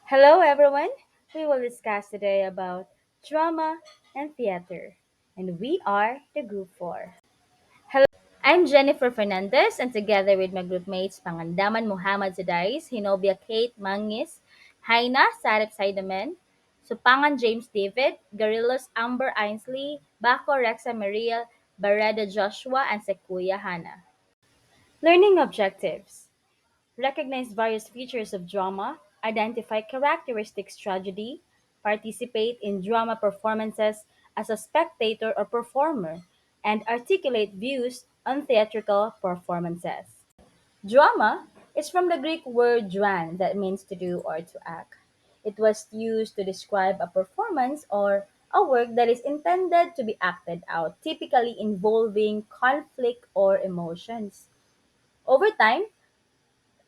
Hello, everyone. We will discuss today about drama and theater, and we are the group four. Hello, I'm Jennifer Fernandez, and together with my group mates Pangandaman Muhammad Zadais, Hinobia Kate Mangis, Haina Sarip Saidamen, Supangan James David, Garillos Amber Ainsley, Bako Rexa Maria, Bareda Joshua, and Sekuya Hana. Learning objectives. Recognize various features of drama, identify characteristics tragedy, participate in drama performances as a spectator or performer, and articulate views on theatrical performances. Drama is from the Greek word dran that means to do or to act. It was used to describe a performance or a work that is intended to be acted out, typically involving conflict or emotions. Over time,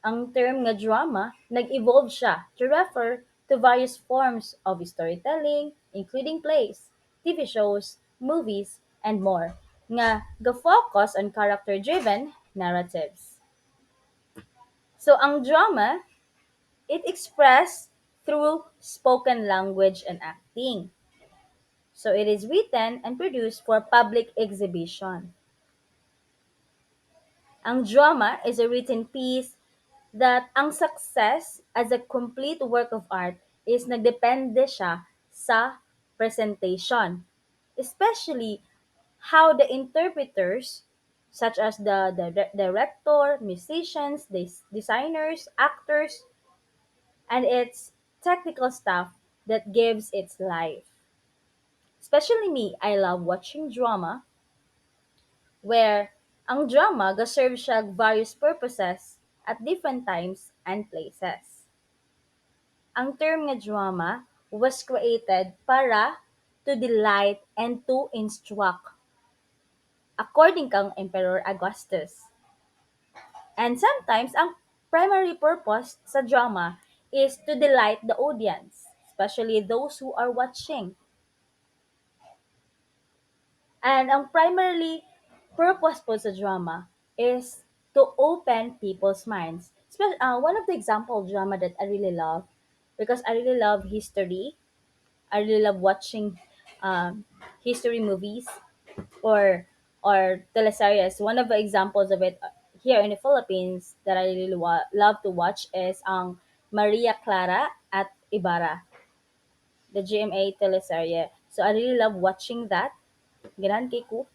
ang term nga drama, nag-evolve siya to refer to various forms of storytelling, including plays, TV shows, movies, and more, nga ga-focus on character-driven narratives. So ang drama, it expressed through spoken language and acting. So it is written and produced for public exhibition. Ang drama is a written piece that ang success as a complete work of art is nagdepende siya sa presentation. Especially how the interpreters, such as the director, musicians, designers, actors, and its technical staff that gives its life. Especially me, I love watching drama where ang drama ga-serve siya various purposes at different times and places. Ang term nga drama was created para to delight and to instruct, according kang Emperor Augustus. And sometimes, ang primary purpose sa drama is to delight the audience, especially those who are watching. And ang primarily purpose po sa drama is to open people's minds. One of the example of drama that I really love, because I really love history, I really love watching history movies or teleseries. One of the examples of it here in the Philippines that I really love to watch is ang Maria Clara at Ibarra, the GMA teleserye. So I really love watching that. Ganan kay ko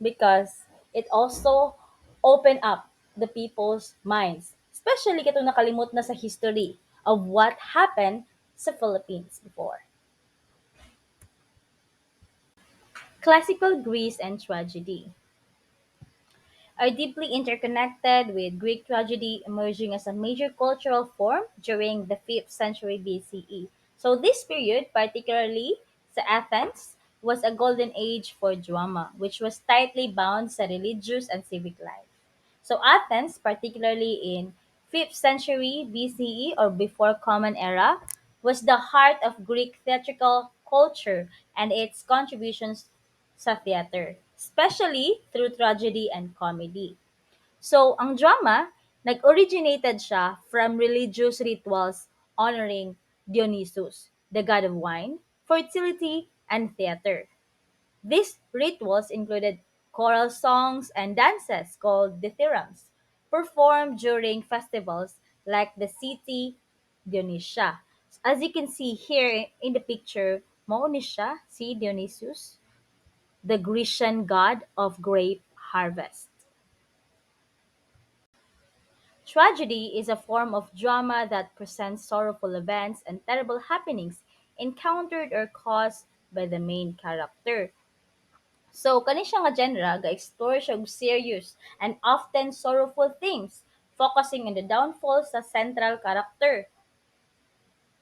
because it also open up the people's minds. Especially katong nakalimot na sa history of what happened sa Philippines before. Classical Greece and tragedy are deeply interconnected, with Greek tragedy emerging as a major cultural form during the 5th century BCE. So this period, particularly sa Athens, was a golden age for drama, which was tightly bound sa religious and civic life. So Athens, particularly in 5th century BCE or before Common Era, was the heart of Greek theatrical culture and its contributions sa theater, especially through tragedy and comedy. So, ang drama, nag-originated siya from religious rituals honoring Dionysus, the god of wine, fertility, and theater. These rituals included choral songs and dances called dithyrambs, performed during festivals like the city Dionysia. As you can see here in the picture, mao ni siya, si Dionysus, the Grecian god of grape harvest. Tragedy is a form of drama that presents sorrowful events and terrible happenings encountered or caused by the main character. So, kani siya nga genre, ga-explore siya og serious and often sorrowful themes, focusing on the downfall sa central character,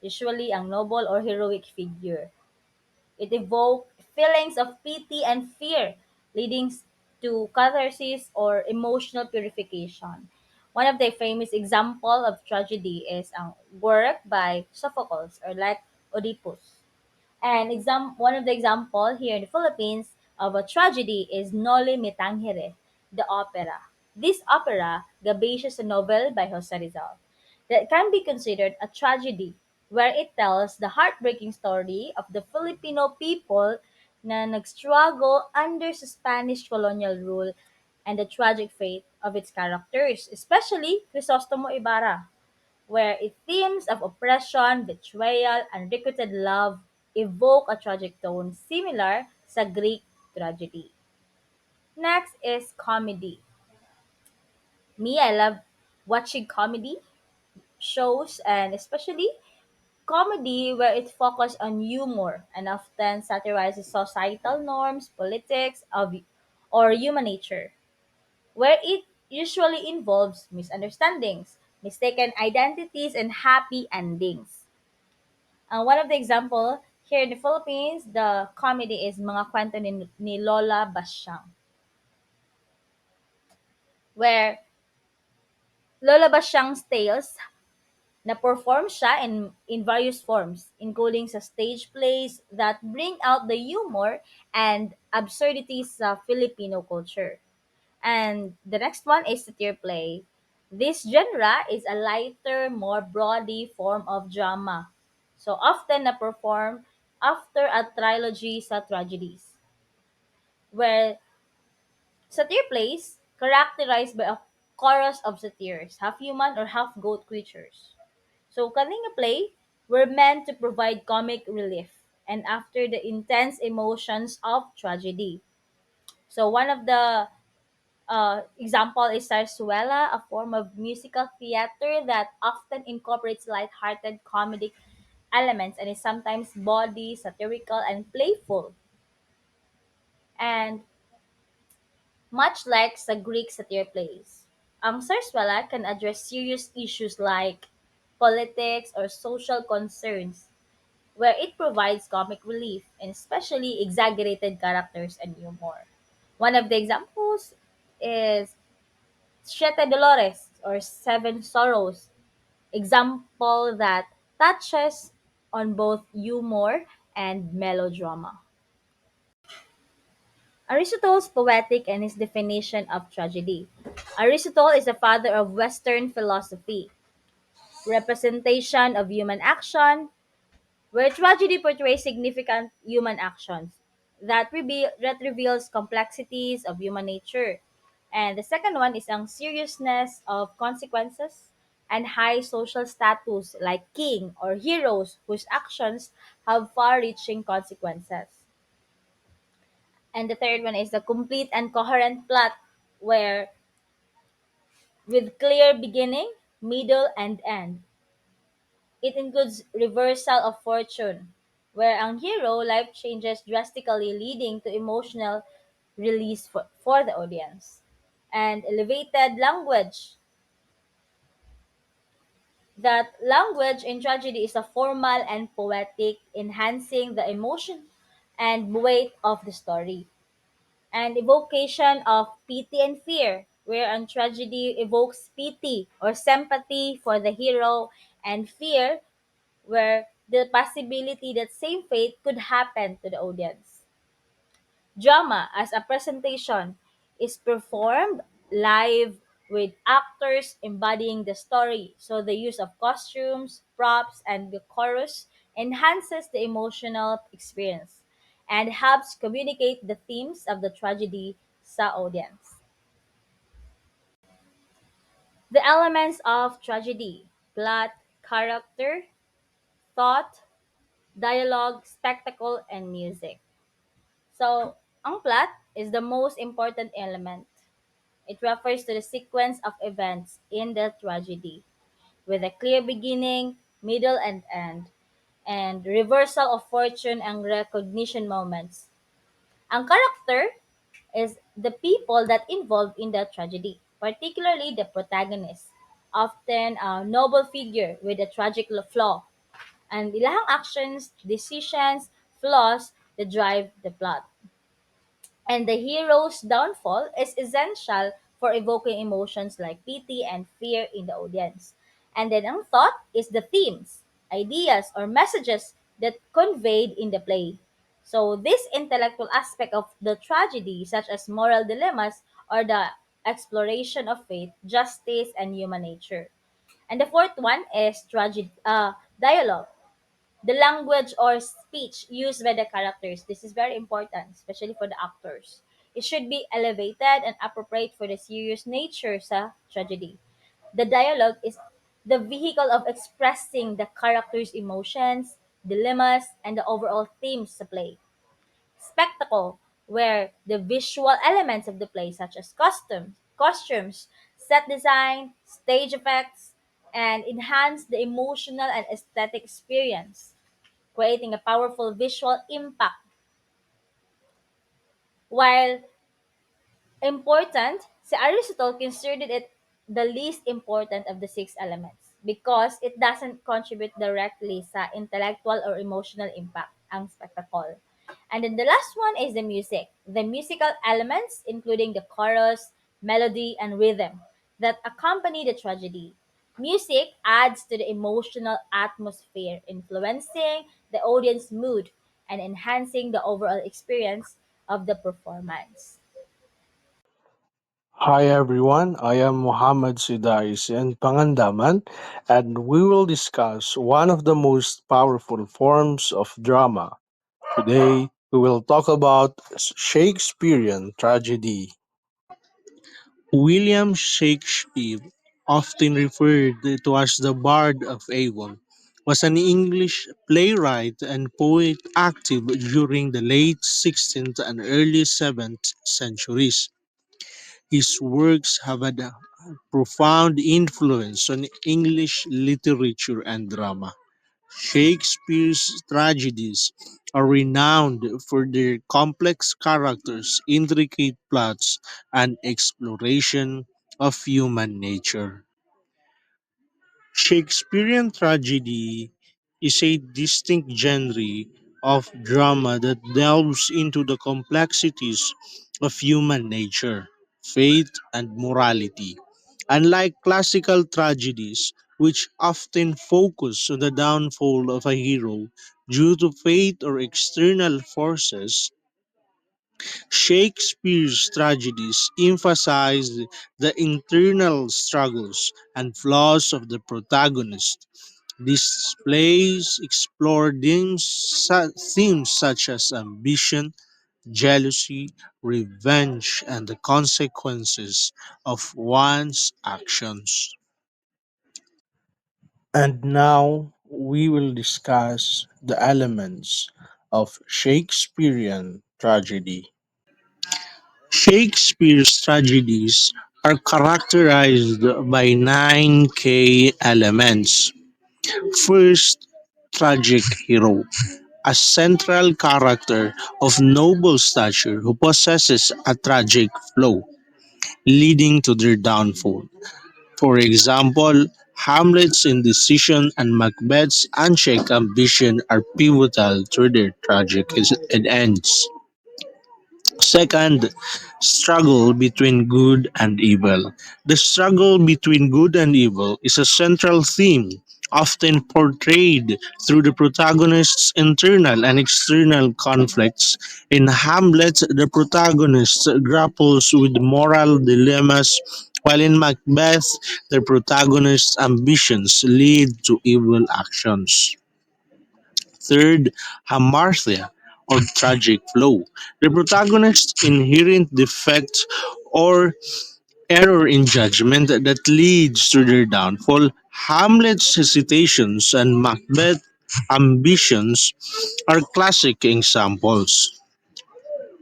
usually ang noble or heroic figure. It evokes feelings of pity and fear, leading to catharsis or emotional purification. One of the famous example of tragedy is ang work by Sophocles or like Oedipus. And one of the example here in the Philippines of a tragedy is Noli Me Tangere, the opera. This opera, based a novel by Jose Rizal, that can be considered a tragedy where it tells the heartbreaking story of the Filipino people na nagstruggle under sa Spanish colonial rule and the tragic fate of its characters, especially Crisostomo Ibarra, where its themes of oppression, betrayal, and requited love evoke a tragic tone similar sa Greek tragedy. Next is comedy. Me, I love watching comedy shows and especially comedy where it focuses on humor and often satirizes societal norms, politics, or human nature, where it usually involves misunderstandings, mistaken identities, and happy endings. One of the example here in the Philippines, the comedy is Mga Kwento ni Lola Basyang, where Lola Basyang's tales na-perform siya in various forms, including sa stage plays that bring out the humor and absurdities sa Filipino culture. And the next one is satire play. This genre is a lighter, more broady form of drama. So often na-perform after a trilogy sa tragedies, where satire plays characterized by a chorus of satyrs, half human or half goat creatures. So, Kalinga Play were meant to provide comic relief and after the intense emotions of tragedy. So, one of the example is Sarsuela, a form of musical theater that often incorporates light-hearted comedic elements and is sometimes body, satirical, and playful. And much like sa Greek satire plays, ang Sarsuela can address serious issues like politics or social concerns where it provides comic relief and especially exaggerated characters and humor. One of the examples is Siete Dolores or Seven Sorrows, example that touches on both humor and melodrama. Aristotle's poetic and his definition of tragedy. Aristotle is the father of Western philosophy, representation of human action, where tragedy portrays significant human actions that reveals complexities of human nature. And the second one is ang seriousness of consequences and high social status like king or heroes whose actions have far-reaching consequences. And the third one is the complete and coherent plot where with clear beginning, middle, and end. It includes reversal of fortune, where ang hero life changes drastically leading to emotional release for the audience. And elevated language. That language in tragedy is a formal and poetic, enhancing the emotion and weight of the story. And evocation of pity and fear, where an tragedy evokes pity or sympathy for the hero and fear where the possibility that same fate could happen to the audience. Drama as a presentation is performed live with actors embodying the story. So the use of costumes, props, and the chorus enhances the emotional experience and helps communicate the themes of the tragedy sa audience. The elements of tragedy: plot, character, thought, dialogue, spectacle, and music. So, ang plot is the most important element. It refers to the sequence of events in the tragedy, with a clear beginning, middle, and end, and reversal of fortune and recognition moments. Ang character is the people that involved in the tragedy, particularly the protagonist, often a noble figure with a tragic flaw, and ilahang actions, decisions, flaws that drive the plot. And the hero's downfall is essential for evoking emotions like pity and fear in the audience. And then ang thought is the themes, ideas, or messages that conveyed in the play. So this intellectual aspect of the tragedy, such as moral dilemmas or the exploration of fate, justice, and human nature. And the fourth one is dialogue. The language or speech used by the characters, this is very important, especially for the actors. It should be elevated and appropriate for the serious nature sa tragedy. The dialogue is the vehicle of expressing the characters' emotions, dilemmas, and the overall themes to play. Spectacle, where the visual elements of the play, such as costumes, set design, stage effects, and enhance the emotional and aesthetic experience, creating a powerful visual impact. While important, si Aristotle considered it the least important of the six elements because it doesn't contribute directly sa intellectual or emotional impact, ang spectacle. And then the last one is the music. The musical elements, including the chorus, melody, and rhythm that accompany the tragedy. Music adds to the emotional atmosphere, influencing the audience mood and enhancing the overall experience of the performance. Hi everyone, I am Muhammad Sidais and Pangandaman, and we will discuss one of the most powerful forms of drama. Today, we will talk about Shakespearean tragedy. William Shakespeare, often referred to as the Bard of Avon, was an English playwright and poet active during the late 16th and early 7th centuries. His works have had a profound influence on English literature and drama. Shakespeare's tragedies are renowned for their complex characters, intricate plots, and exploration of human nature. Shakespearean tragedy is a distinct genre of drama that delves into the complexities of human nature, faith, and morality. Unlike classical tragedies, which often focus on the downfall of a hero due to fate or external forces, Shakespeare's tragedies emphasize the internal struggles and flaws of the protagonist. These plays explore themes such as ambition, jealousy, revenge, and the consequences of one's actions. And now we will discuss the elements of Shakespearean tragedy. Shakespeare's tragedies are characterized by nine key elements. First, tragic hero, a central character of noble stature who possesses a tragic flow, leading to their downfall. For example, Hamlet's indecision and Macbeth's unchecked ambition are pivotal to their tragic ends. Second, struggle between good and evil. The struggle between good and evil is a central theme, often portrayed through the protagonist's internal and external conflicts. In Hamlet, the protagonist grapples with moral dilemmas, while in Macbeth, the protagonist's ambitions lead to evil actions. Third, hamartia, or tragic flow. The protagonist's inherent defect or error in judgment that leads to their downfall. Hamlet's hesitations and Macbeth's ambitions are classic examples.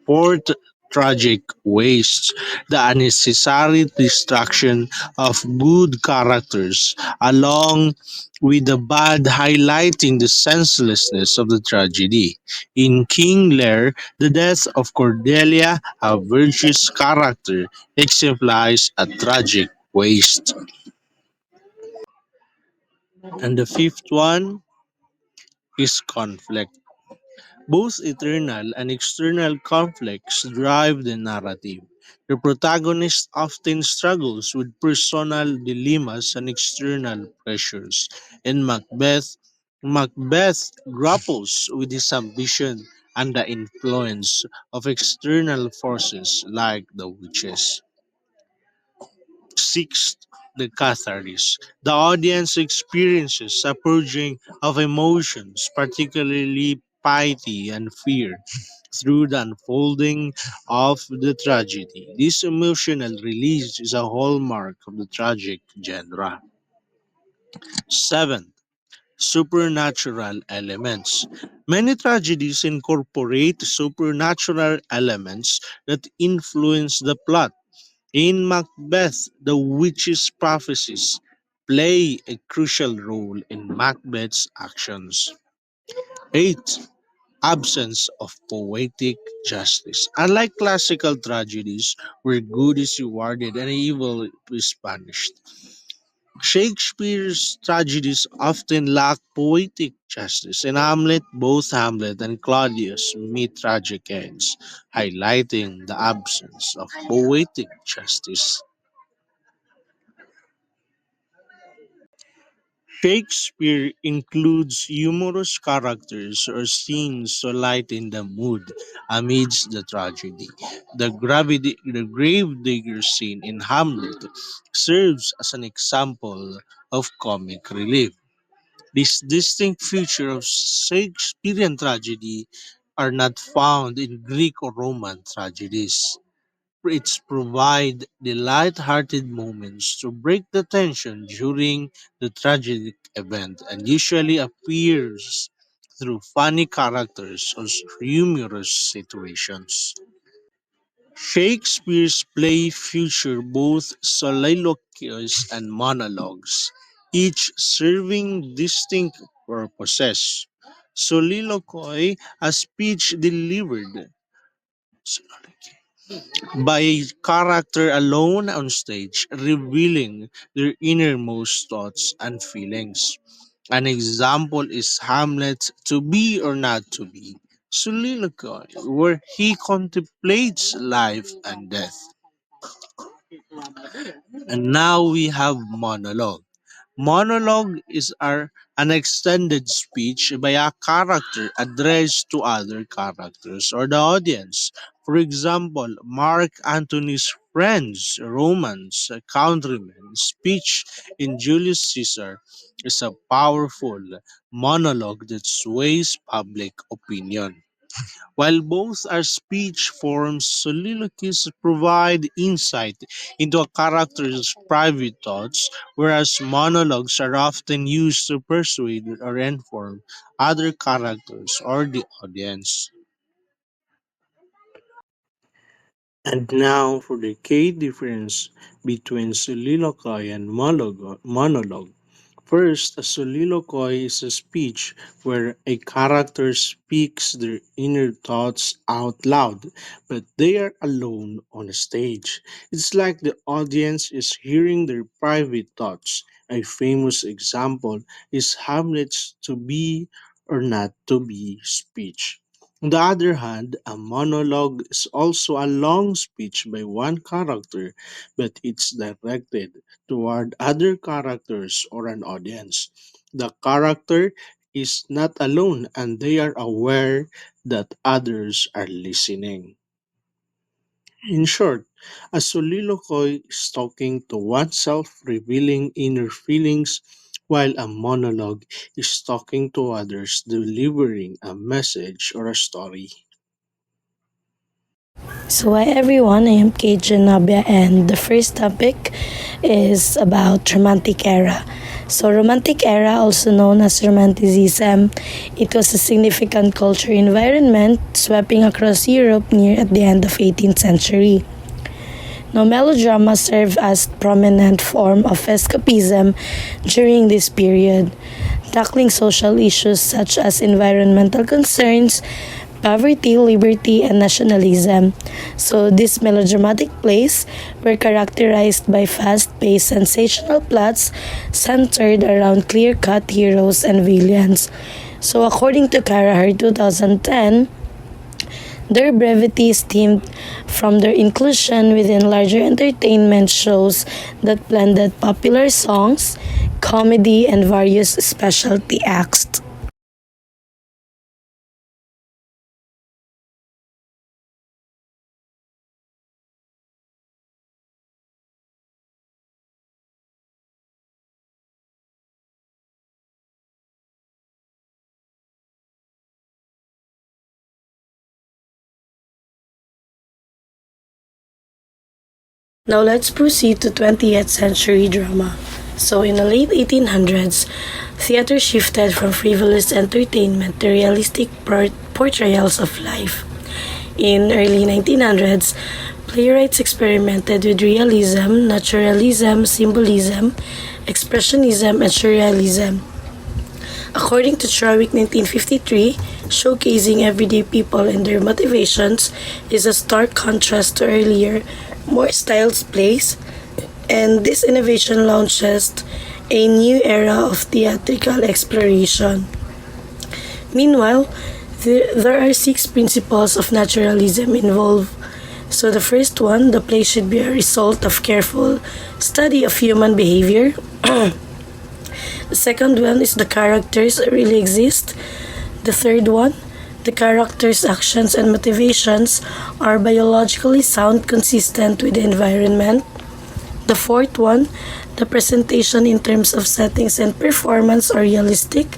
Fourth, tragic waste, the unnecessary destruction of good characters, along with the bad highlighting the senselessness of the tragedy. In King Lear, the death of Cordelia, a virtuous character, exemplifies a tragic waste. And the fifth one is conflict. Both internal and external conflicts drive the narrative. The protagonist often struggles with personal dilemmas and external pressures. In Macbeth grapples with his ambition and the influence of external forces like the witches. Sixth, the catharsis. The audience experiences a purging of emotions, particularly piety and fear, through the unfolding of the tragedy. This emotional release is a hallmark of the tragic genre. 7. Supernatural elements. Many tragedies incorporate supernatural elements that influence the plot. In Macbeth, the witch's prophecies play a crucial role in Macbeth's actions. 8. Absence of poetic justice. Unlike classical tragedies, where good is rewarded and evil is punished, Shakespeare's tragedies often lack poetic justice. In Hamlet, both Hamlet and Claudius meet tragic ends, highlighting the absence of poetic justice. Shakespeare includes humorous characters or scenes to lighten the mood amidst the tragedy. The gravedigger scene in Hamlet serves as an example of comic relief. This distinct feature of Shakespearean tragedy are not found in Greek or Roman tragedies. It's provide the light-hearted moments to break the tension during the tragic event and usually appears through funny characters or humorous situations. Shakespeare's play feature both soliloquies and monologues, each serving distinct purposes. Soliloquy, a speech delivered by a character alone on stage, revealing their innermost thoughts and feelings. An example is Hamlet's To Be or Not to Be soliloquy, where he contemplates life and death. And now we have monologue. Monologue is an extended speech by a character addressed to other characters or the audience. For example, Mark Antony's friends, Romans, countrymen speech in Julius Caesar is a powerful monologue that sways public opinion. While both are speech forms, soliloquies provide insight into a character's private thoughts, whereas monologues are often used to persuade or inform other characters or the audience. And now for the key difference between soliloquy and monologue. First, a soliloquy is a speech where a character speaks their inner thoughts out loud, but they are alone on a stage. It's like the audience is hearing their private thoughts. A famous example is Hamlet's To Be or Not to Be speech. On the other hand, a monologue is also a long speech by one character, but it's directed toward other characters or an audience. The character is not alone and they are aware that others are listening. In short, a soliloquy is talking to oneself, revealing inner feelings, while a monologue is talking to others, delivering a message or a story. So, hi everyone, I am Kate Janabia, and the first topic is about Romantic Era. So, Romantic Era, also known as Romanticism, it was a significant culture environment sweeping across Europe near at the end of 18th century. Now, melodrama served as prominent form of escapism during this period, tackling social issues such as environmental concerns, poverty, liberty, and nationalism. So, these melodramatic plays were characterized by fast paced sensational plots centered around clear cut heroes and villains. So, according to Karaher 2010, their brevity stemmed from their inclusion within larger entertainment shows that blended popular songs, comedy, and various specialty acts. Now let's proceed to 20th century drama. So in the late 1800s, theater shifted from frivolous entertainment to realistic portrayals of life. In early 1900s, playwrights experimented with realism, naturalism, symbolism, expressionism, and surrealism. According to Trawick 1953, showcasing everyday people and their motivations is a stark contrast to earlier, more styled plays, and this innovation launches a new era of theatrical exploration. Meanwhile, there are six principles of naturalism involved. So the first one, the play should be a result of careful study of human behavior. The second one is the characters really exist. The third one, the characters' actions and motivations are biologically sound, consistent with the environment. The fourth one, the presentation in terms of settings and performance are realistic,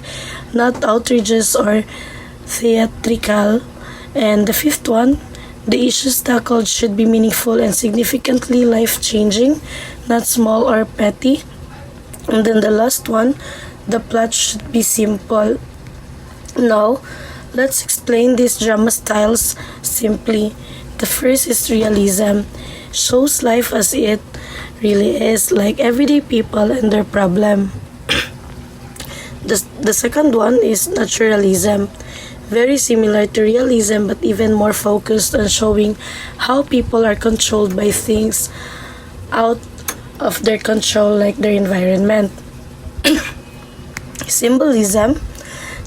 not outrageous or theatrical. And the fifth one, the issues tackled should be meaningful and significantly life-changing, not small or petty. And then the last one, the plot should be simple. Now, let's explain these drama styles simply. The first is realism. Shows life as it really is, like everyday people and their problem. The second one is naturalism. Very similar to realism but even more focused on showing how people are controlled by things out of their control like their environment. Symbolism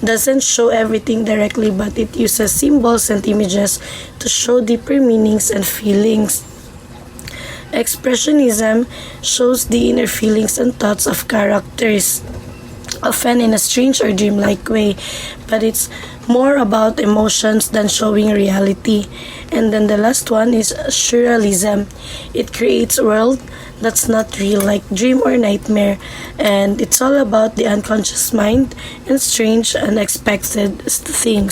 doesn't show everything directly but it uses symbols and images to show deeper meanings and feelings. Expressionism shows the inner feelings and thoughts of characters, often in a strange or dreamlike way, but it's more about emotions than showing reality. And then the last one is surrealism. It creates a world that's not real, like dream or nightmare, and it's all about the unconscious mind and strange, unexpected things.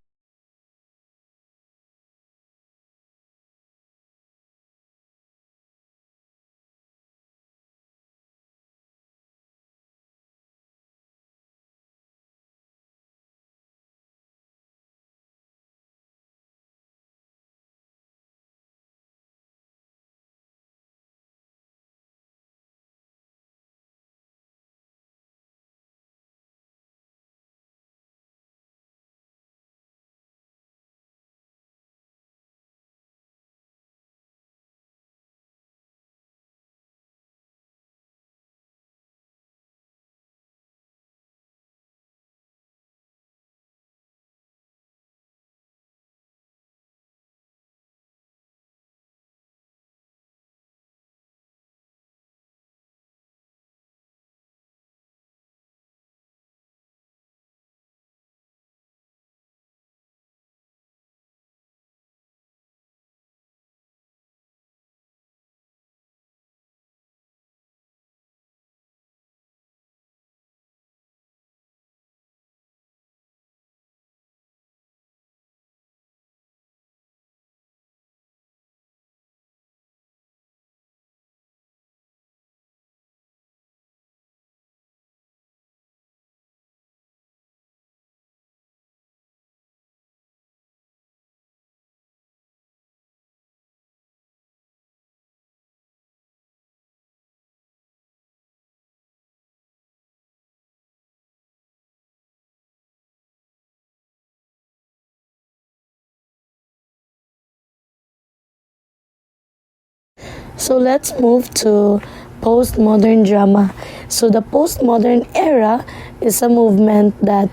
So let's move to postmodern drama. So the postmodern era is a movement that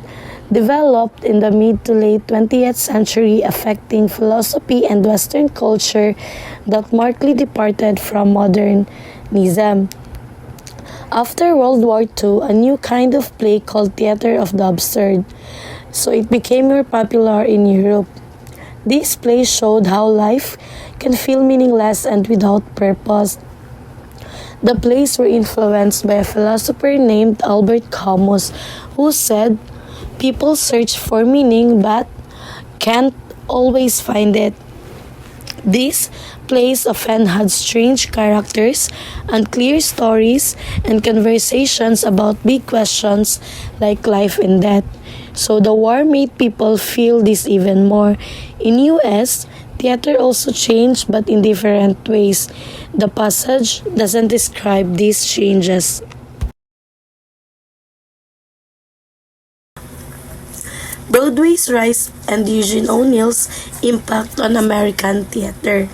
developed in the mid to late 20th century, affecting philosophy and Western culture that markedly departed from modernism. After World War II, a new kind of play called theater of the absurd. So it became more popular in Europe. These plays showed how life can feel meaningless and without purpose. The plays were influenced by a philosopher named Albert Camus, who said, "People search for meaning but can't always find it." These plays often had strange characters, unclear stories, and conversations about big questions like life and death. So the war made people feel this even more. In US, theater also changed but in different ways. The passage doesn't describe these changes. Broadway's rise and Eugene O'Neill's impact on American theater.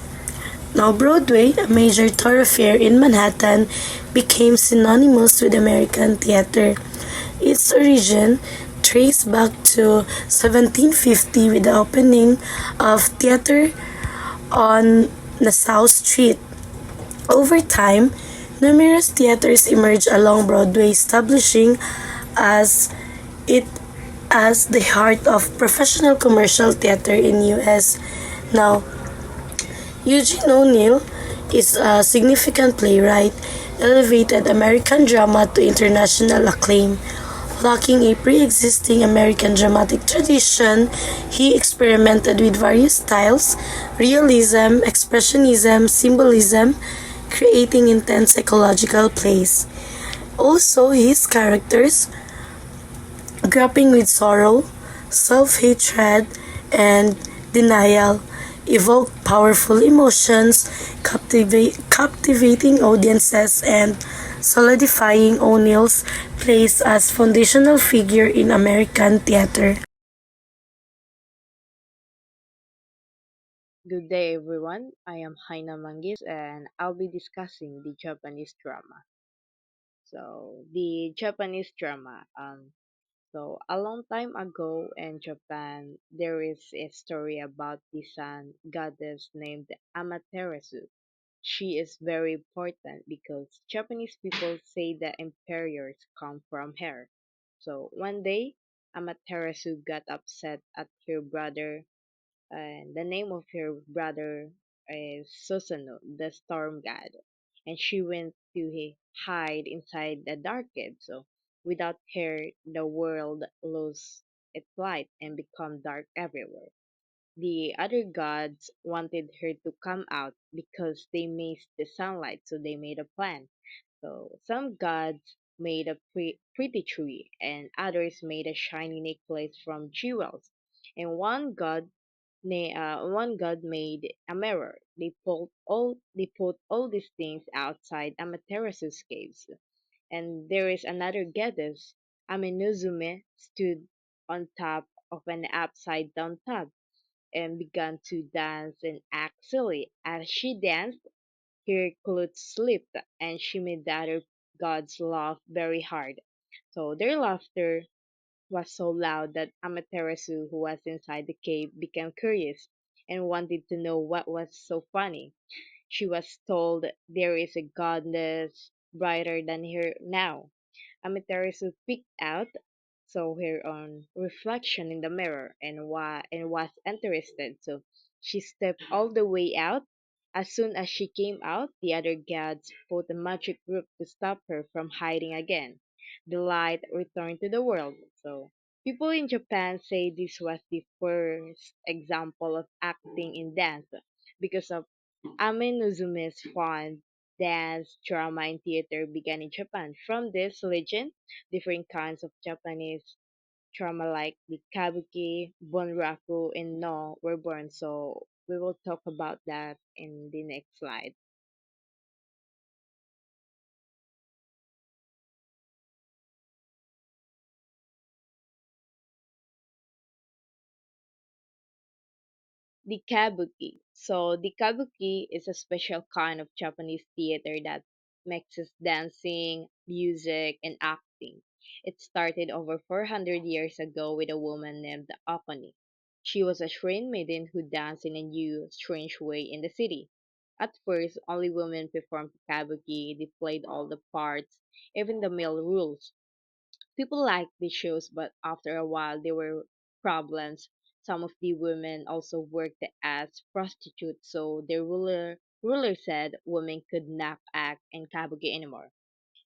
Now, Broadway, a major thoroughfare in Manhattan, became synonymous with American theater. Its origin traced back to 1750 with the opening of theater on Nassau Street. Over time, numerous theaters emerged along Broadway, establishing as it as the heart of professional commercial theater in US. Now, Eugene O'Neill is a significant playwright, elevated American drama to international acclaim. Lacking a pre-existing American dramatic tradition, he experimented with various styles, realism, expressionism, symbolism, creating intense psychological plays. Also, his characters, grappling with sorrow, self-hatred, and denial, evoke powerful emotions, captivating audiences, and solidifying O'Neill's place as foundational figure in American theater. Good day, everyone. I am Haina Mangis and I'll be discussing the Japanese drama. So, the Japanese drama. So, a long time ago in Japan, there is a story about the sun goddess named Amaterasu. She is very important because Japanese people say the emperors come from her. So, one day, Amaterasu got upset at her brother and the name of her brother is Susanoo, the storm god. And she went to hide inside the dark cave. So without her, the world lost its light and become dark everywhere. The other gods wanted her to come out because they missed the sunlight, so they made a plan. So some gods made a pretty tree, and others made a shiny necklace from jewels. And one god made a mirror. They put all these things outside Amaterasu's caves. And there is another goddess, Amenuzume, stood on top of an upside down tub and began to dance and act silly. As she danced, her clothes slipped, and she made the other gods laugh very hard. So their laughter was so loud that Amaterasu, who was inside the cave, became curious and wanted to know what was so funny. She was told there is a goddess brighter than her now. Amaterasu peeked out, saw her own reflection in the mirror, and was interested. So she stepped all the way out. As soon as she came out, the other gods put a magic group to stop her from hiding again. The light returned to the world. So people in Japan say this was the first example of acting in dance because of Ame Nozume's fond dance, drama, and theater began in Japan. From this legend, different kinds of Japanese drama like the kabuki, bunraku, and no were born. So we will talk about that in the next slide. The kabuki. So the kabuki is a special kind of Japanese theater that mixes dancing, music, and acting. It started over 400 years ago with a woman named Akane. She was a shrine maiden who danced in a new, strange way in the city. At first, only women performed kabuki. They played all the parts, even the male rules. People liked the shows, but after a while there were problems. Some of the women also worked as prostitutes, so the ruler said women could not act in kabuki anymore.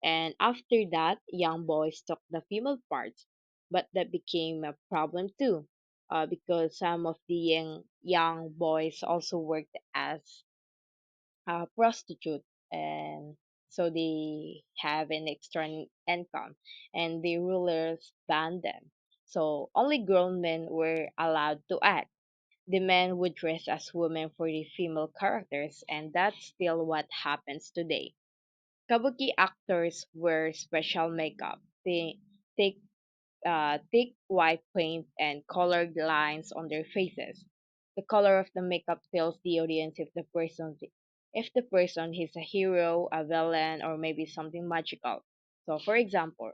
And after that, young boys took the female parts, but that became a problem too. because some of the young boys also worked as prostitute, and so they have an extra income, and the rulers banned them. So only grown men were allowed to act. The men would dress as women for the female characters, and that's still what happens today. Kabuki actors wear special makeup. They take thick white paint and colored lines on their faces. The color of the makeup tells the audience if the person is a hero, a villain, or maybe something magical. So, for example,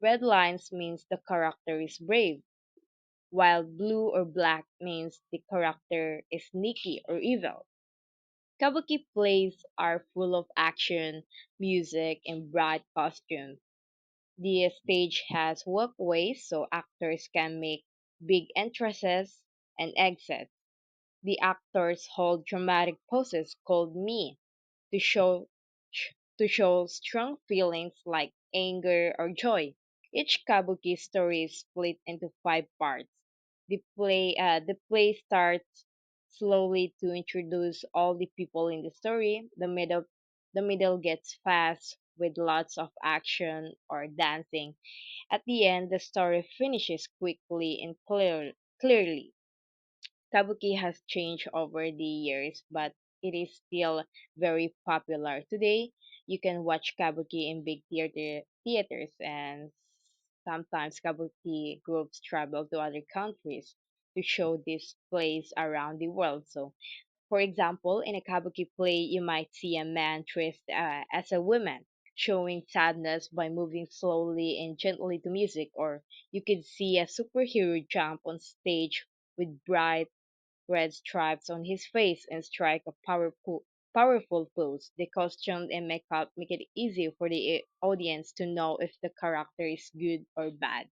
red lines means the character is brave, while blue or black means the character is sneaky or evil. Kabuki plays are full of action, music, and bright costumes. The stage has walkways so actors can make big entrances and exits. The actors hold dramatic poses called mi to show strong feelings like anger or joy. Each kabuki story is split into 5 parts. The play starts slowly to introduce all the people in the story. The middle gets fast with lots of action or dancing. At the end, the story finishes quickly and clearly. Kabuki has changed over the years, but it is still very popular today. You can watch Kabuki in big theaters, and sometimes Kabuki groups travel to other countries to show these plays around the world. So, for example, in a Kabuki play, you might see a man dressed as a woman, showing sadness by moving slowly and gently to music, or you could see a superhero jump on stage with bright red stripes on his face and strike a powerful pose. The costume and makeup make it easy for the audience to know if the character is good or bad.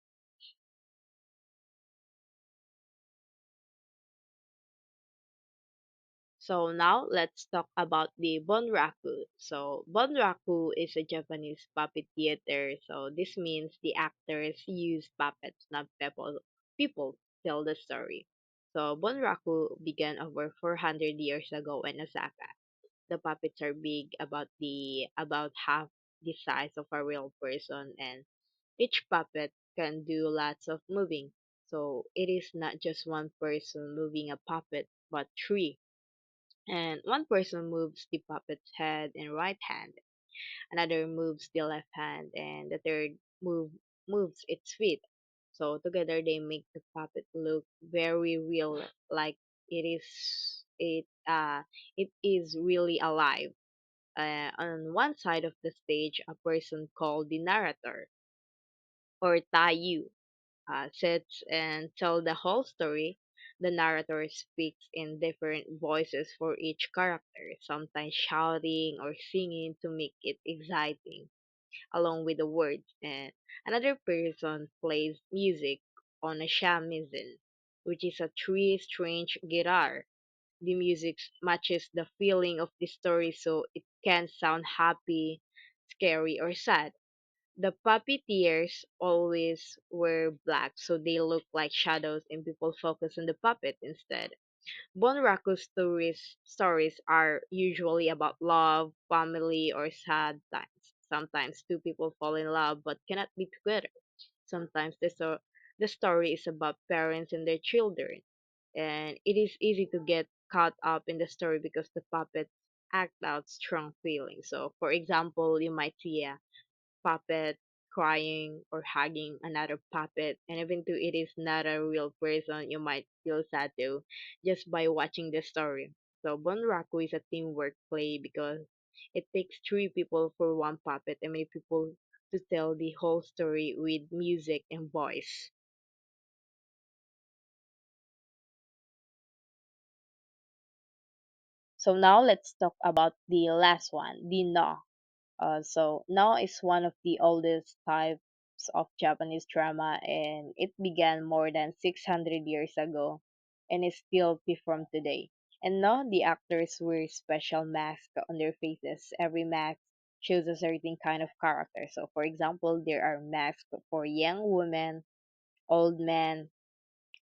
So now let's talk about the Bonraku. So Bonraku is a Japanese puppet theater. So this means the actors use puppets, not people tell the story. So Bonraku began over 400 years ago in Osaka. The puppets are big, about half the size of a real person, and each puppet can do lots of moving. So it is not just one person moving a puppet, but three. And one person moves the puppet's head and right hand, another moves the left hand, and the third moves its feet. So together they make the puppet look very real, like it is really alive. On one side of the stage, a person called the narrator or Tayu sits and tell the whole story. The narrator speaks in different voices for each character, sometimes shouting or singing to make it exciting, along with the words. And another person plays music on a shamisen, which is a three-string guitar. The music matches the feeling of the story, so it can sound happy, scary, or sad. The puppeteers always wear black, so they look like shadows and people focus on the puppet instead. Bonraku's stories are usually about love, family, or sad times. Sometimes two people fall in love but cannot be together. Sometimes the story is about parents and their children, and it is easy to get caught up in the story because the puppets act out strong feelings. So, for example, you might see a puppet crying or hugging another puppet, and even though it is not a real person, you might feel sad too just by watching the story. So, Bonraku is a teamwork play because it takes three people for one puppet and many people to tell the whole story with music and voice. So now let's talk about the last one, the No. So No is one of the oldest types of Japanese drama, and it began more than 600 years ago and is still performed today. And No, the actors wear special masks on their faces. Every mask shows a certain kind of character. So for example, there are masks for young women, old men,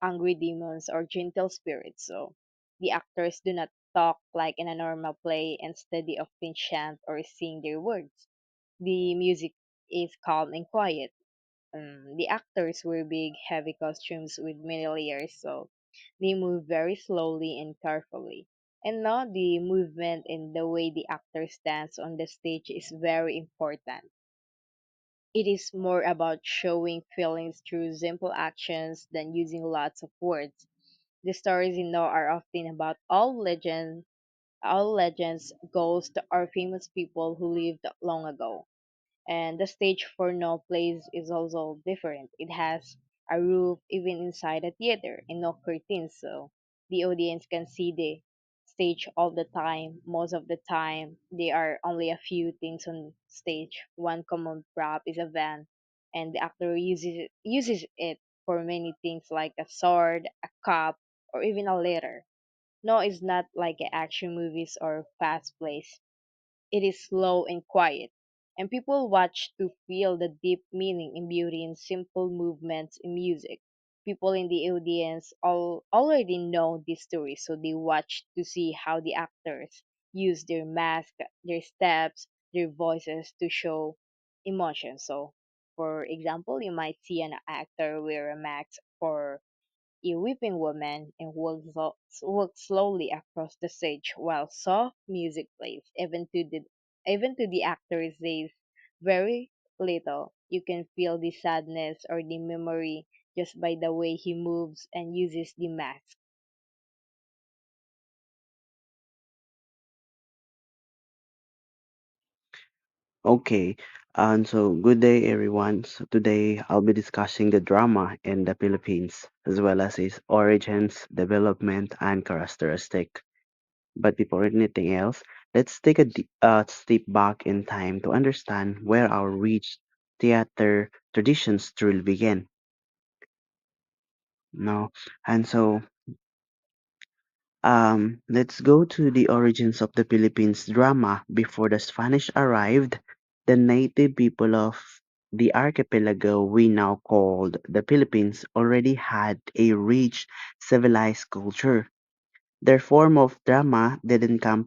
angry demons, or gentle spirits. So the actors do not talk like in a normal play, instead they often chant or sing their words. The music is calm and quiet. The actors wear big, heavy costumes with many layers, so they move very slowly and carefully. And now the movement and the way the actors dance on the stage is very important. It is more about showing feelings through simple actions than using lots of words. The stories in Noah are often about all legends, ghosts, or famous people who lived long ago. And the stage for no plays is also different. It has a roof even inside a theater and no curtains, so the audience can see the stage all the time. Most of the time, there are only a few things on stage. One common prop is a van, and the actor uses it for many things like a sword, a cup, or even a letter. No, it's not like action movies or fast plays. It is slow and quiet, and people watch to feel the deep meaning and beauty in simple movements in music. People in the audience already know this story, so they watch to see how the actors use their mask, their steps, their voices to show emotion. So, for example, you might see an actor wear a mask for a weeping woman and walks slowly across the stage while soft music plays. Even to the actors says very little. You can feel the sadness or the memory just by the way he moves and uses the mask. Okay, and so good day everyone. So today I'll be discussing the drama in the Philippines as well as its origins, development, and characteristic. But before anything else, let's take a step back in time to understand where our rich theater traditions truly begin. No, and so let's go to the origins of the Philippines drama. Before the Spanish arrived, the native people of the archipelago we now called the Philippines already had a rich civilized culture. Their form of drama didn't come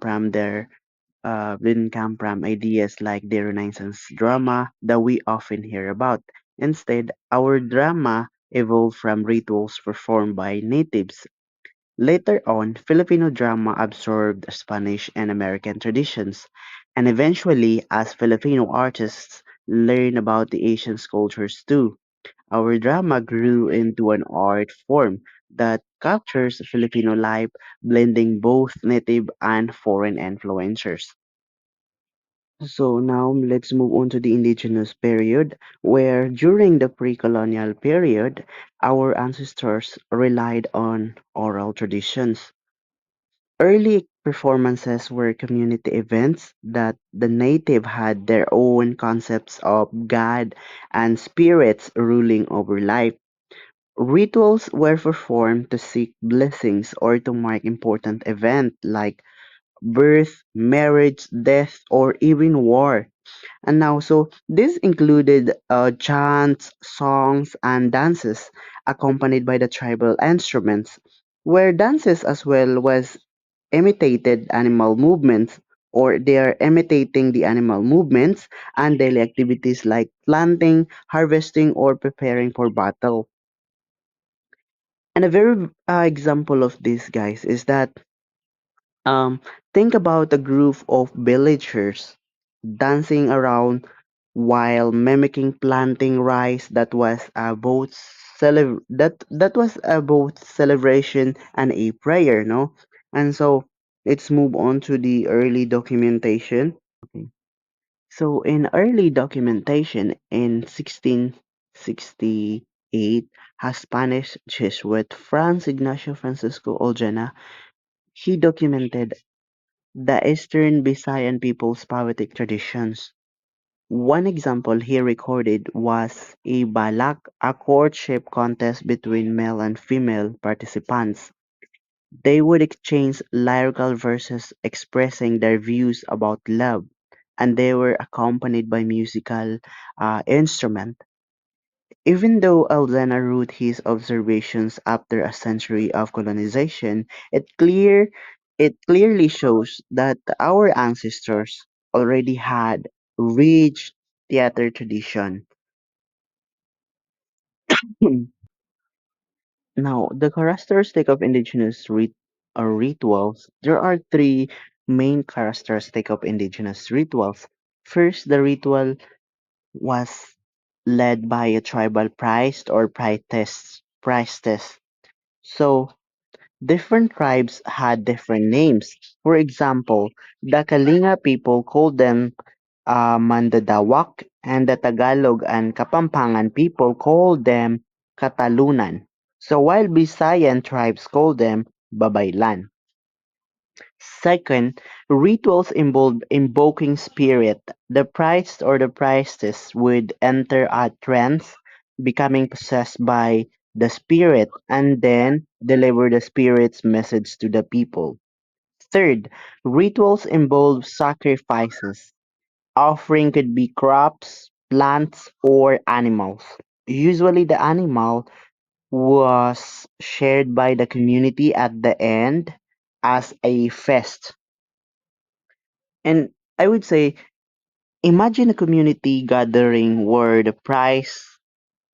from ideas like the Renaissance drama that we often hear about. Instead, our drama evolved from rituals performed by natives. Later on, Filipino drama absorbed Spanish and American traditions, and eventually, as Filipino artists learned about the Asian cultures too, our drama grew into an art form that captures Filipino life, blending both native and foreign influencers. So now let's move on to the indigenous period, where during the pre-colonial period, our ancestors relied on oral traditions. Early performances were community events that the native had their own concepts of God and spirits ruling over life. Rituals were performed to seek blessings or to mark important events like birth, marriage, death, or even war. And now, so this included chants, songs, and dances accompanied by the tribal instruments, where dances as well was imitated animal movements or they are imitating the animal movements and daily activities like planting, harvesting, or preparing for battle. And a very example of this, guys, is that um, think about a group of villagers dancing around while mimicking planting rice that was both celebration and a prayer, no? And so let's move on to the early documentation. Okay. So in early documentation in 1668, a Spanish Jesuit Franz Ignacio Francisco Olgena, he documented the Eastern Visayan people's poetic traditions. One example he recorded was a balak, a courtship contest between male and female participants. They would exchange lyrical verses expressing their views about love, and they were accompanied by musical instrument. Even though Aldana wrote his observations after a century of colonization, it clearly shows that our ancestors already had rich theater tradition. Now, the characteristic of indigenous rituals, there are three main characteristic of indigenous rituals. First, the ritual was led by a tribal priest or priestess. So, different tribes had different names. For example, the Kalinga people called them Mandadawak, and the Tagalog and Kapampangan people called them Katalunan. So while Visayan tribes called them Babaylan. Second, rituals involved invoking spirit. The priest or the priestess would enter a trance, becoming possessed by the spirit, and then deliver the spirit's message to the people. Third, rituals involve sacrifices. Offering could be crops, plants, or animals. Usually, the animal was shared by the community at the end as a feast. And I would say, imagine a community gathering where the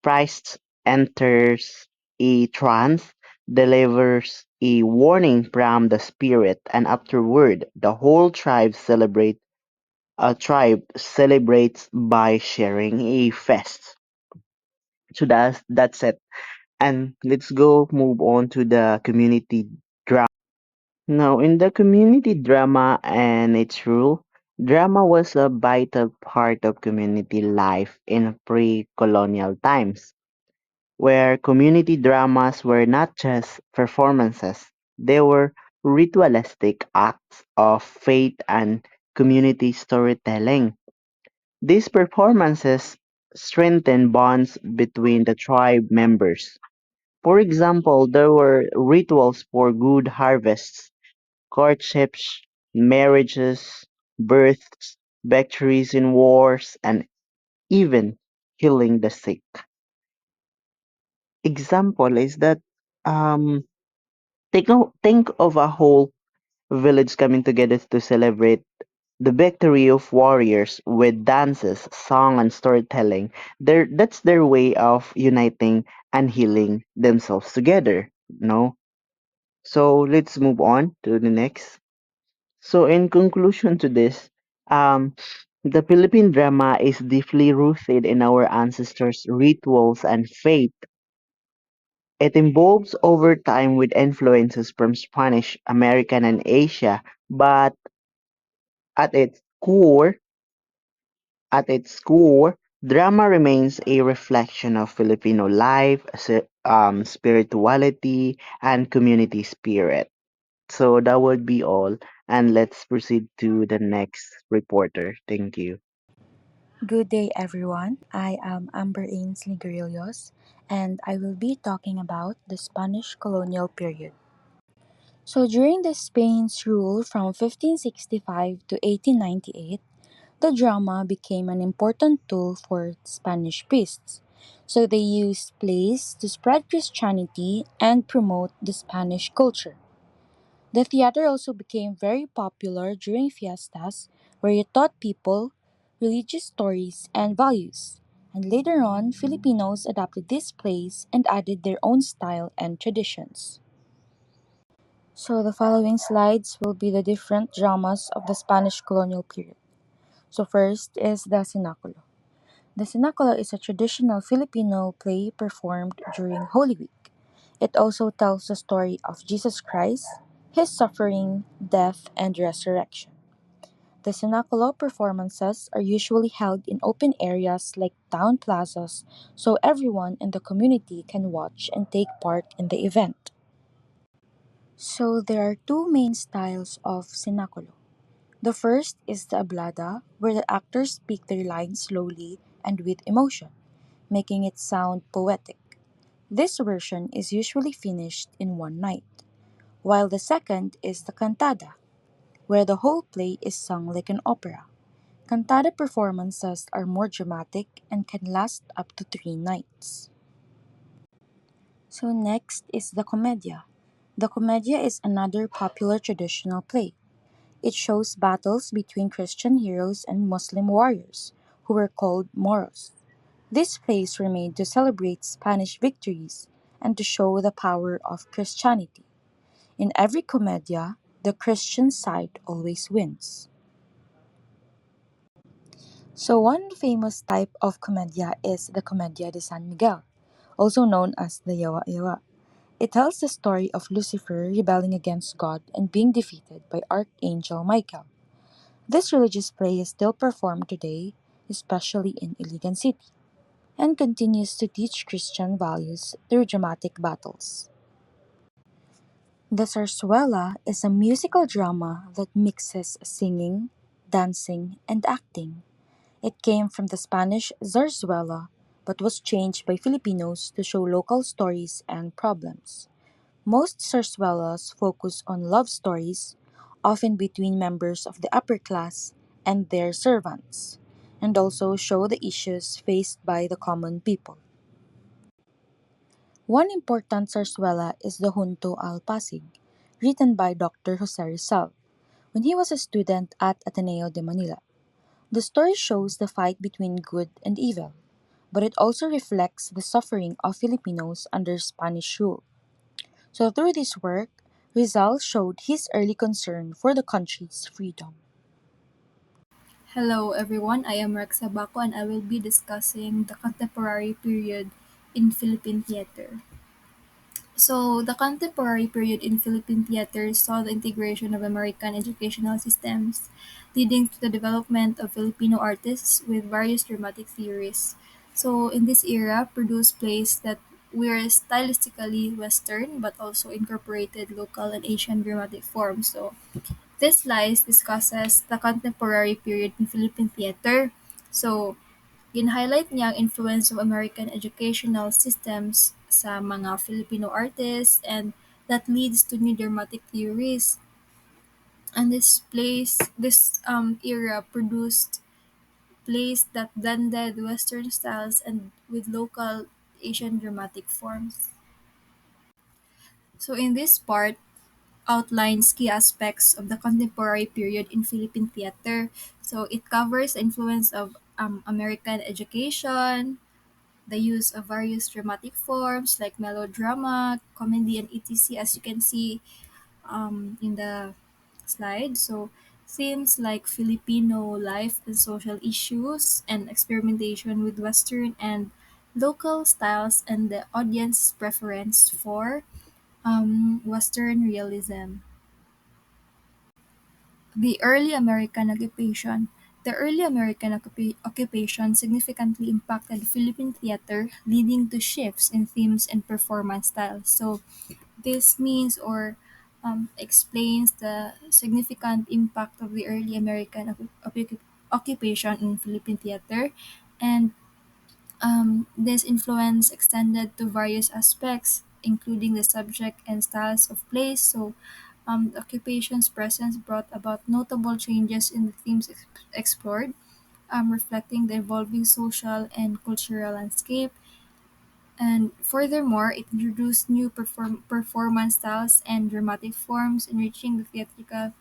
priest enters a trance, delivers a warning from the spirit, and afterward, the whole tribe celebrates by sharing a feast. So that's it. And let's go move on to the community drama. Now, in the community drama and its rule, drama was a vital part of community life in pre-colonial times, where community dramas were not just performances, they were ritualistic acts of faith and community storytelling. These performances strengthened bonds between the tribe members. For example, there were rituals for good harvests, courtships, marriages, births, victories in wars, and even healing the sick. Example is that um, think of a whole village coming together to celebrate the victory of warriors with dances, song, and storytelling. That's their way of uniting and healing themselves together. No, so let's move on to the next. So in conclusion to this, um, the Philippine drama is deeply rooted in our ancestors' rituals and faith. It evolves over time with influences from Spanish, American, and Asia, but at its core, At its core, drama remains a reflection of Filipino life, spirituality, and community spirit. So that would be all. And let's proceed to the next reporter. Thank you. Good day, everyone. I am Amber Ainsley Guerrillos, and I will be talking about the Spanish colonial period. So, during the Spain's rule from 1565 to 1898, the drama became an important tool for Spanish priests. So, they used plays to spread Christianity and promote the Spanish culture. The theater also became very popular during fiestas, where it taught people religious stories and values. And later on, Filipinos adopted these plays and added their own style and traditions. So, the following slides will be the different dramas of the Spanish colonial period. So, first is the Cenaculo. The Cenaculo is a traditional Filipino play performed during Holy Week. It also tells the story of Jesus Christ, his suffering, death, and resurrection. The Cenaculo performances are usually held in open areas like town plazas so everyone in the community can watch and take part in the event. So there are two main styles of Cenaculo. The first is the Ablada, where the actors speak their lines slowly and with emotion, making it sound poetic. This version is usually finished in one night, while the second is the Cantada, where the whole play is sung like an opera. Cantata performances are more dramatic and can last up to 3 nights. So, next is the Commedia. The Commedia is another popular traditional play. It shows battles between Christian heroes and Muslim warriors, who were called Moros. These plays were made to celebrate Spanish victories and to show the power of Christianity. In every commedia, the Christian side always wins. So, one famous type of commedia is the Commedia de San Miguel, also known as the Yawa Yawa. It tells the story of Lucifer rebelling against God and being defeated by Archangel Michael. This religious play is still performed today, especially in Iligan City, and continues to teach Christian values through dramatic battles. The zarzuela is a musical drama that mixes singing, dancing, and acting. It came from the Spanish zarzuela but was changed by Filipinos to show local stories and problems. Most zarzuelas focus on love stories, often between members of the upper class and their servants, and also show the issues faced by the common people. One important zarzuela is the Junto al Pasig, written by Dr. Jose Rizal when he was a student at Ateneo de Manila. The story shows the fight between good and evil, but it also reflects the suffering of Filipinos under Spanish rule. So, through this work, Rizal showed his early concern for the country's freedom. Hello everyone, I am Rex Sabaco and I will be discussing the contemporary period in Philippine theater. So, the contemporary period in Philippine theater saw the integration of American educational systems, leading to the development of Filipino artists with various dramatic theories. So, in this era, produced plays that were stylistically Western but also incorporated local and Asian dramatic forms. So, this slide discusses the contemporary period in Philippine theater. So, gin-highlight niya ang influence of American educational systems sa mga Filipino artists and that leads to new dramatic theories. And this era produced plays that blended Western styles and with local Asian dramatic forms. So in this part, outlines key aspects of the contemporary period in Philippine theater. So it covers the influence of American education, the use of various dramatic forms like melodrama, comedy, and etc. As you can see in the slide. So themes like Filipino life and social issues and experimentation with Western and local styles and the audience's preference for Western realism. The early American occupation. The early American occupation significantly impacted Philippine theater, leading to shifts in themes and performance styles. So, this means or explains the significant impact of the early American occupation in Philippine theater, and this influence extended to various aspects, including the subject and styles of plays. So, the occupation's presence brought about notable changes in the themes explored, reflecting the evolving social and cultural landscape. And furthermore, it introduced new performance styles and dramatic forms, enriching the theatrical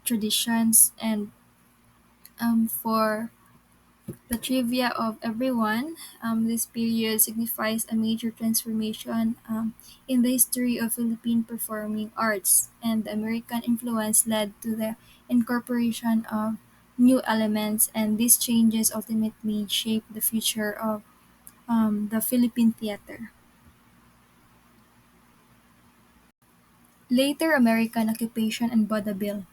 traditions. And for the trivia of everyone, this period signifies a major transformation in the history of Philippine performing arts, and the American influence led to the incorporation of new elements, and these changes ultimately shaped the future of the Philippine theater. Later American occupation and vaudeville.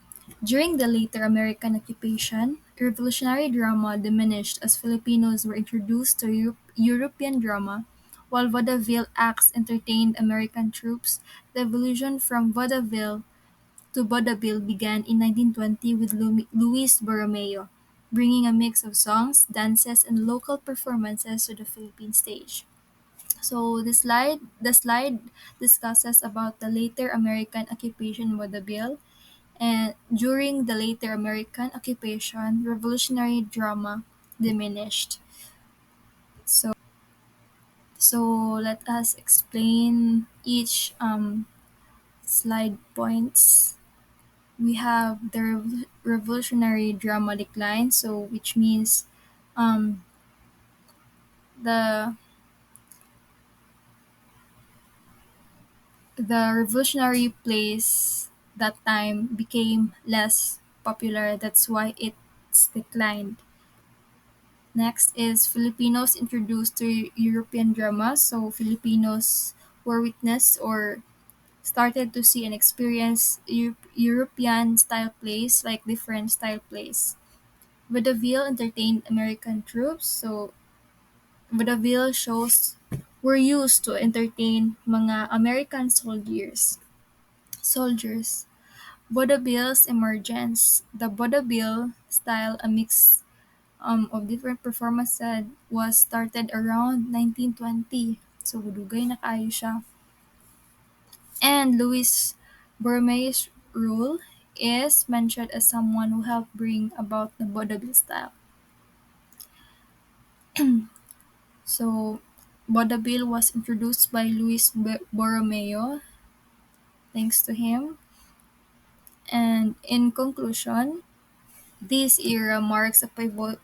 During the later American occupation, revolutionary drama diminished as Filipinos were introduced to European drama, while vaudeville acts entertained American troops. The evolution from vaudeville to vaudeville began in 1920 with Luis Borromeo, bringing a mix of songs, dances, and local performances to the Philippine stage. So the slide discusses about the later American occupation vaudeville, And during the later American occupation, revolutionary drama diminished. So let us explain each slide points. We have the revolutionary drama decline, so which means um, the the revolutionary plays that time became less popular. That's why it's declined. Next is Filipinos introduced to European drama. So Filipinos were witness or started to see and experience European style plays like different style plays. Vaudeville entertained American troops. So vaudeville shows were used to entertain mga American soldiers. Vaudeville's emergence. The vaudeville style, a mix of different performances, was started around 1920. So, dugay na kayo siya. And Louis Bourmet's rule is mentioned as someone who helped bring about the vaudeville style. So, vaudeville was introduced by Louis Borromeo, thanks to him. And in conclusion, this era marks a pivotal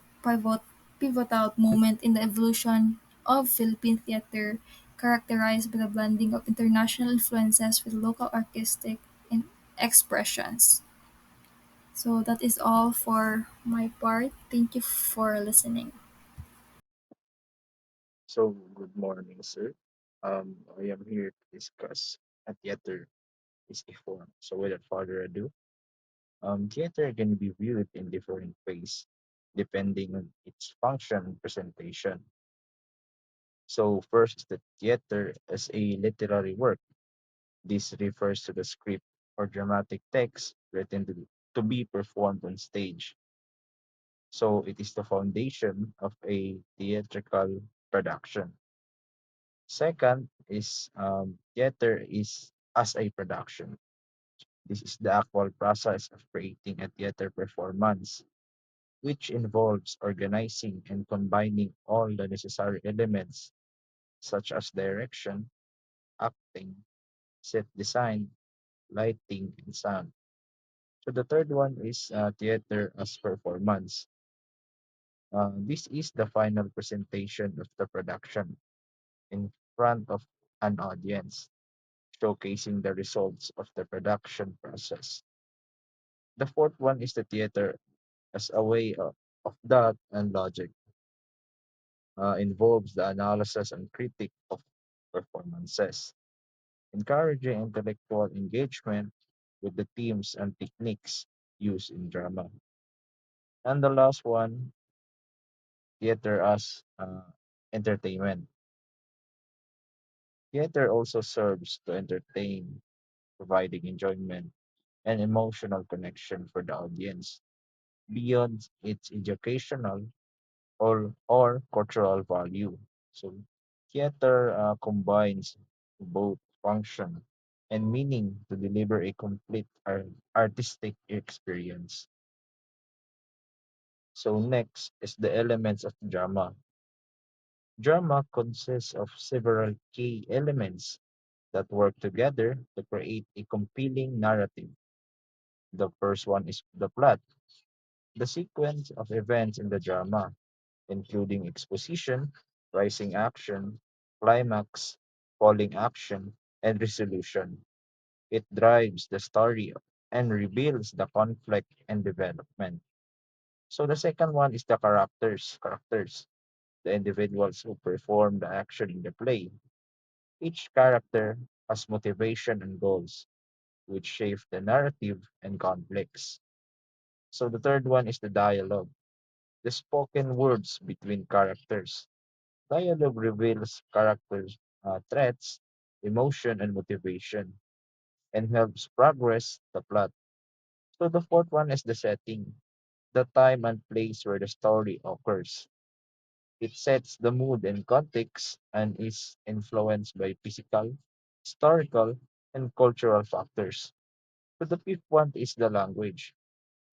moment in the evolution of Philippine theater, characterized by the blending of international influences with local artistic expressions. So that is all for my part. Thank you for listening. So, good morning, sir. I am here to discuss a theater is a form. So, without further ado, theater can be viewed in different ways depending on its function and presentation. So, first is the theater as a literary work. This refers to the script or dramatic text written to be performed on stage. So, it is the foundation of a theatrical production. Second is theater is as a production. This is the actual process of creating a theater performance, which involves organizing and combining all the necessary elements such as direction, acting, set design, lighting, and sound. So the third one is theater as performance. This is the final presentation of the production in front of an audience, showcasing the results of the production process. The fourth one is the theater as a way of thought and logic, involves the analysis and critique of performances, encouraging intellectual engagement with the themes and techniques used in drama. And the last one, theater as entertainment. Theater also serves to entertain, providing enjoyment and emotional connection for the audience beyond its educational or cultural value. So theater combines both function and meaning to deliver a complete artistic experience. So next is the elements of drama. Drama consists of several key elements that work together to create a compelling narrative. The first one is the plot, the sequence of events in the drama, including exposition, rising action, climax, falling action, and resolution. It drives the story and reveals the conflict and development. So the second one is the characters, the individuals who perform the action in the play. Each character has motivation and goals, which shape the narrative and conflicts. So the third one is the dialogue, the spoken words between characters. Dialogue reveals characters' threats, emotion, and motivation, and helps progress the plot. So the fourth one is the setting, the time and place where the story occurs. It sets the mood and context and is influenced by physical, historical, and cultural factors. So the fifth one is the language,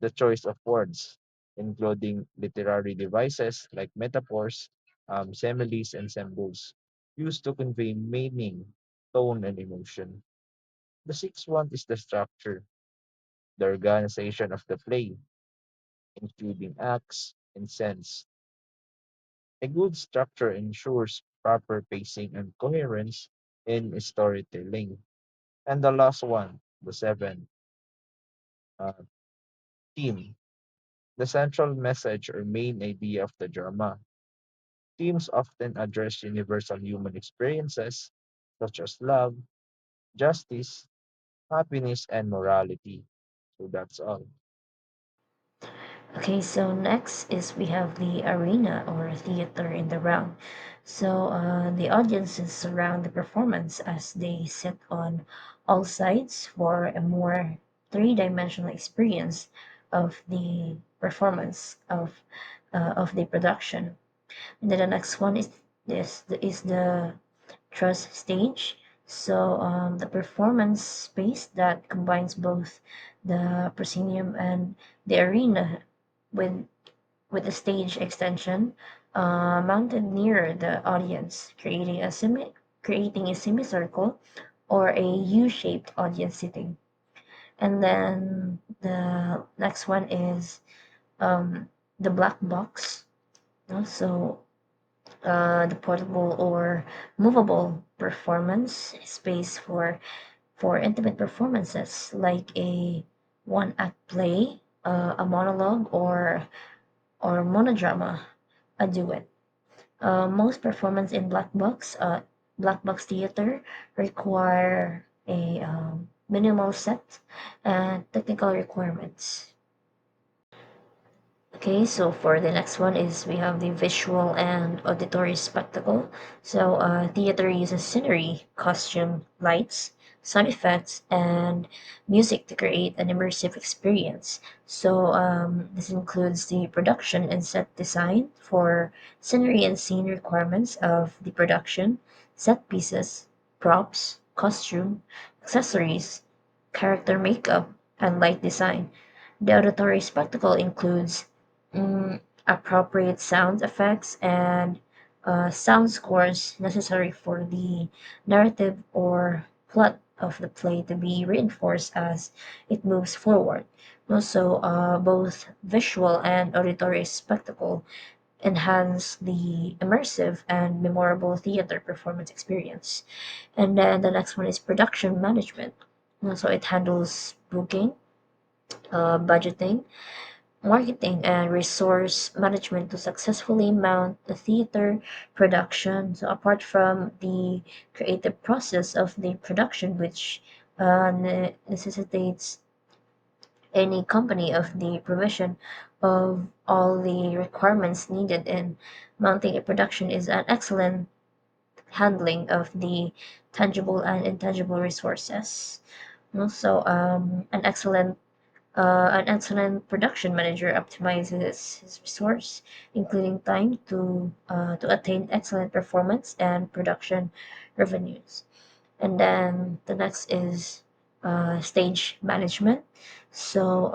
the choice of words, including literary devices like metaphors, similes, and symbols, used to convey meaning, tone, and emotion. The sixth one is the structure, the organization of the play, including acts and scenes. A good structure ensures proper pacing and coherence in storytelling. And the last one, the seventh, uh, theme, the central message or main idea of the drama. Themes often address universal human experiences such as love, justice, happiness, and morality. So that's all. Okay, so next is we have the arena or theater in the round. So the audiences surround the performance as they sit on all sides for a more three-dimensional experience of the performance of the production. And then the next one is the truss stage. So the performance space that combines both the proscenium and the arena with with a stage extension mounted near the audience, creating a semicircle or a U-shaped audience sitting. And then the next one is the black box. No? So the portable or movable performance space for intimate performances like a one act play, a monologue, or monodrama, a duet. Most performance in black box theater require a minimal set and technical requirements. Okay, so for the next one is we have the visual and auditory spectacle. So theater uses scenery, costume, lights, sound effects, and music to create an immersive experience. So this includes the production and set design for scenery and scene requirements of the production, set pieces, props, costume, accessories, character makeup, and light design. The auditory spectacle includes appropriate sound effects and sound scores necessary for the narrative or plot of the play to be reinforced as it moves forward. Also, both visual and auditory spectacle enhance the immersive and memorable theater performance experience. And then the next one is production management. So it handles booking, budgeting, marketing and resource management to successfully mount the theater production. So apart from the creative process of the production, which necessitates any company of the provision of all the requirements needed in mounting a production, is an excellent handling of the tangible and intangible resources. Also, an excellent production manager optimizes his resource, including time to attain excellent performance and production revenues. And then the next is stage management. So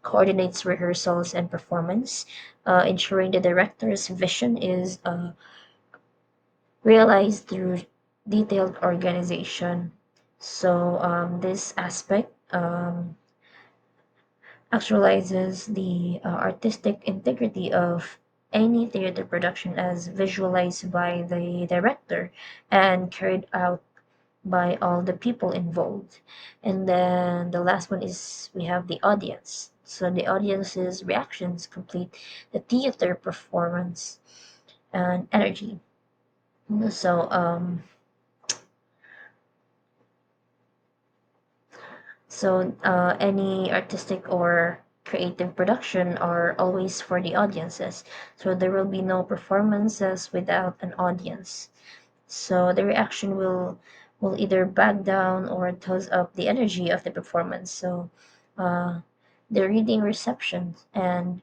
coordinates rehearsals and performance, ensuring the director's vision is realized through detailed organization. So this aspect actualizes the artistic integrity of any theater production as visualized by the director and carried out by all the people involved. And then the last one is we have the audience. So the audience's reactions complete the theater performance and energy. So any artistic or creative production are always for the audiences. So there will be no performances without an audience. So the reaction will either back down or toss up the energy of the performance. So uh, the reading reception and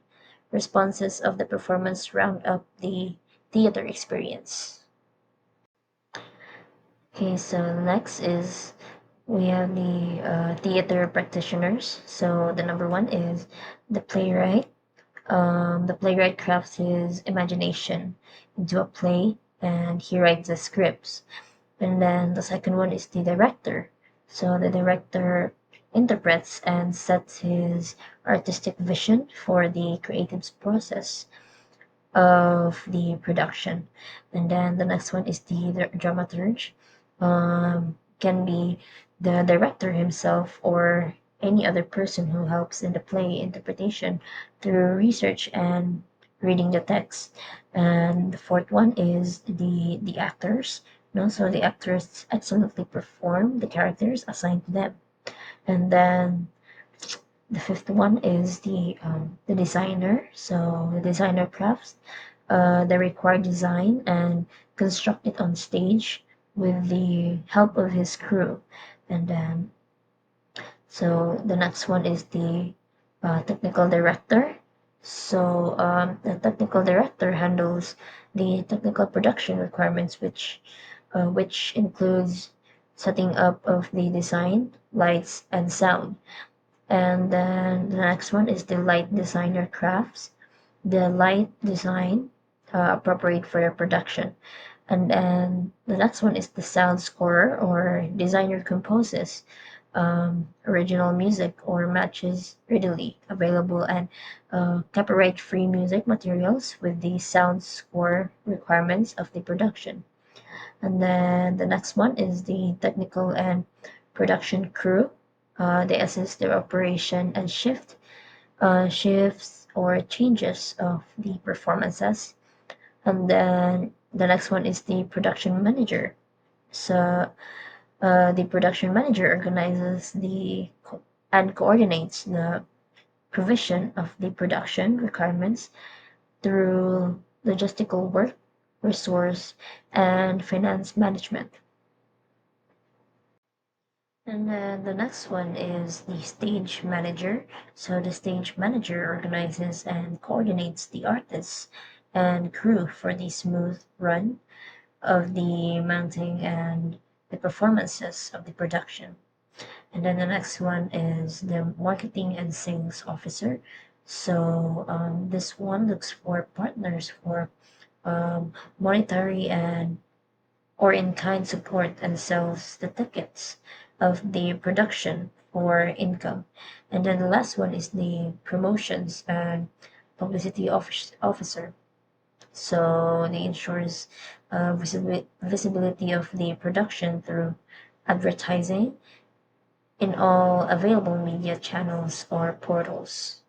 responses of the performance round up the theater experience. Okay, so next is We have the theater practitioners. So the number one is the playwright. The playwright crafts his imagination into a play and he writes the scripts. And then the second one is the director. So the director interprets and sets his artistic vision for the creative process of the production. And then the next one is the dramaturge. Can be the director himself or any other person who helps in the play interpretation through research and reading the text. And the fourth one is the actors. No, so the actors excellently perform the characters assigned to them. And then the fifth one is the designer. So the designer crafts the required design and construct it on stage with the help of his crew. And then so the next one is the technical director. So the technical director handles the technical production requirements, which includes setting up of the design, lights, and sound. And then the next one is the light designer crafts the light design appropriate for your production. And then the next one is the sound scorer or designer composes original music or matches readily available and copyright free music materials with the sound score requirements of the production. And then the next one is the technical and production crew. They assist the operation and shifts or changes of the performances. And then the next one is the production manager. So the production manager organizes and coordinates the provision of the production requirements through logistical work, resource, and finance management. And then the next one is the stage manager. So the stage manager organizes and coordinates the artists and crew for the smooth run of the mounting and the performances of the production. And then the next one is the marketing and sales officer. So this one looks for partners for monetary and or in-kind support and sells the tickets of the production for income. And then the last one is the promotions and publicity officer. So they ensures visibility of the production through advertising in all available media channels or portals.